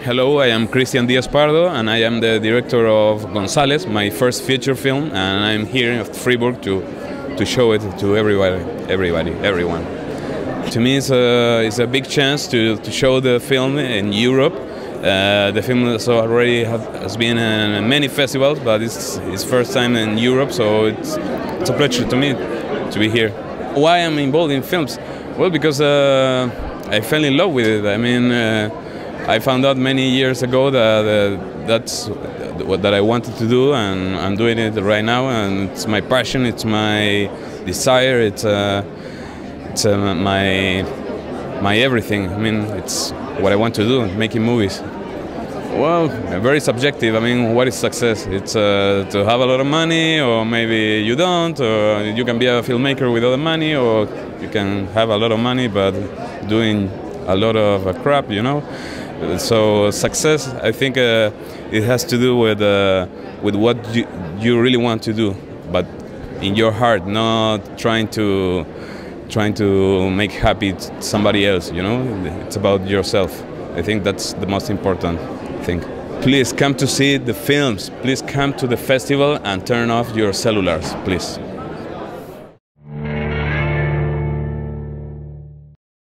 Hello, I am Cristian Diaz-Pardo and I am the director of González, my first feature film, and I'm here in Fribourg to show it to everyone. To me, it's a big chance to show the film in Europe. The film has been in many festivals, but it's first time in Europe, so it's a pleasure to me to be here. Why I'm involved in films? Well, because I fell in love with it. I mean, I found out many years ago that that's what I wanted to do, and I'm doing it right now. And it's my passion, it's my desire, it's my everything. I mean, it's what I want to do, making movies. Well, very subjective. I mean, what is success? It's to have a lot of money, or maybe you don't, or you can be a filmmaker with all the money, or you can have a lot of money but doing a lot of crap, you know. So success, I think it has to do with what you really want to do, but in your heart, not trying to make happy somebody else, you know. It's about yourself. I think that's the most important thing. Please come to see the films. Please come to the festival and turn off your cellulars, please.